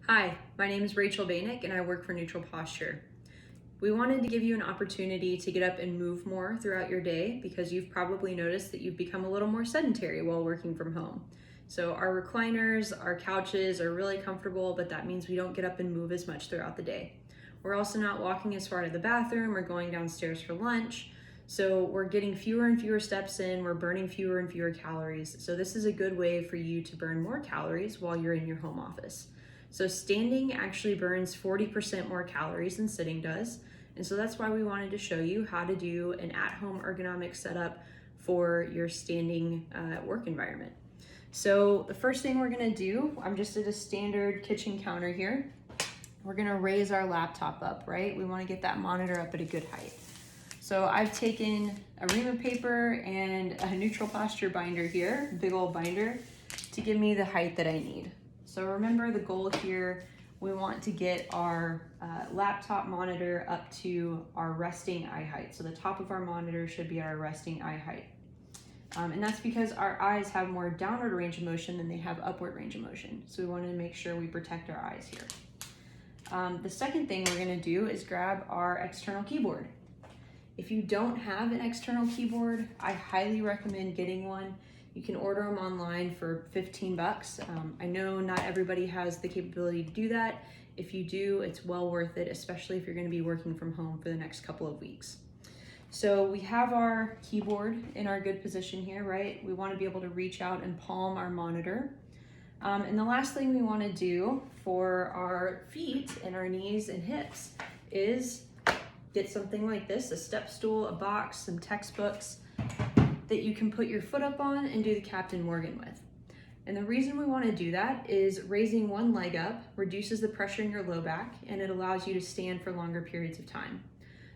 Hi, my name is Rachel Bainick and I work for Neutral Posture. We wanted to give you an opportunity to get up and move more throughout your day because you've probably noticed that you've become a little more sedentary while working from home. So our recliners, our couches are really comfortable, but that means we don't get up and move as much throughout the day. We're also not walking as far to the bathroom or going downstairs for lunch. So we're getting fewer and fewer steps in, we're burning fewer and fewer calories. So this is a good way for you to burn more calories while you're in your home office. So standing actually burns 40% more calories than sitting does. And so that's why we wanted to show you how to do an at-home ergonomic setup for your standing work environment. So the first thing we're gonna do, I'm just at a standard kitchen counter here. We're gonna raise our laptop up, right? We wanna get that monitor up at a good height. So I've taken a ream of paper and a Neutral Posture binder here, big old binder, to give me the height that I need. So remember the goal here, we want to get our laptop monitor up to our resting eye height. So the top of our monitor should be at our resting eye height. And that's because our eyes have more downward range of motion than they have upward range of motion. So we want to make sure we protect our eyes here. The second thing we're going to do is grab our external keyboard. If you don't have an external keyboard, I highly recommend getting one. You can order them online for 15 bucks. I know not everybody has the capability to do that. If you do, it's well worth it, especially if you're going to be working from home for the next couple of weeks. So we have our keyboard in our good position here, right? We want to be able to reach out and palm our monitor. And the last thing we want to do for our feet and our knees and hips is get something like this, a step stool, a box, some textbooks that you can put your foot up on and do the Captain Morgan with. And the reason we want to do that is raising one leg up reduces the pressure in your low back and it allows you to stand for longer periods of time.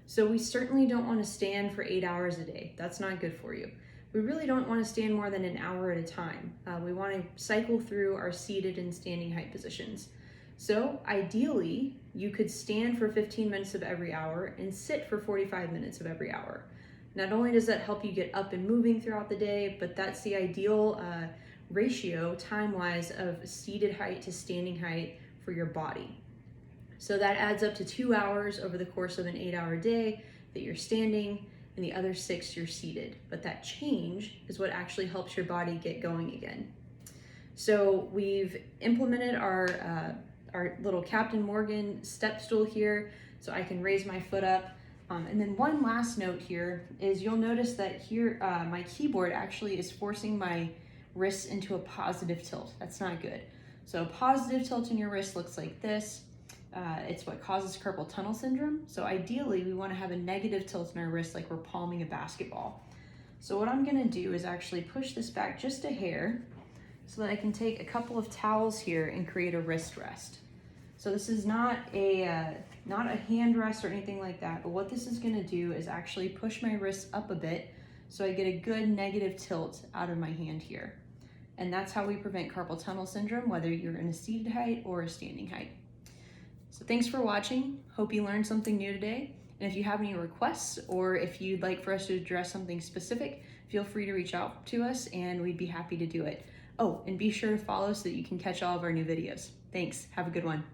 So we certainly don't want to stand for 8 hours a day. That's not good for you. We really don't want to stand more than an hour at a time. We want to cycle through our seated and standing height positions. So ideally, you could stand for 15 minutes of every hour and sit for 45 minutes of every hour. Not only does that help you get up and moving throughout the day, but that's the ideal ratio time-wise of seated height to standing height for your body. So that adds up to 2 hours over the course of an 8-hour day that you're standing, and the other 6 you're seated. But that change is what actually helps your body get going again. So we've implemented our little Captain Morgan step stool here, so I can raise my foot up. And then one last note here is you'll notice that here my keyboard actually is forcing my wrists into a positive tilt. That's not good. So a positive tilt in your wrist looks like this. It's what causes carpal tunnel syndrome. So ideally we want to have a negative tilt in our wrist like we're palming a basketball. So what I'm going to do is actually push this back just a hair so that I can take a couple of towels here and create a wrist rest. So this is not a hand rest or anything like that, but what this is going to do is actually push my wrists up a bit so I get a good negative tilt out of my hand here. And that's how we prevent carpal tunnel syndrome, whether you're in a seated height or a standing height. So thanks for watching. Hope you learned something new today. And if you have any requests or if you'd like for us to address something specific, feel free to reach out to us and we'd be happy to do it. Oh, and be sure to follow so that you can catch all of our new videos. Thanks. Have a good one.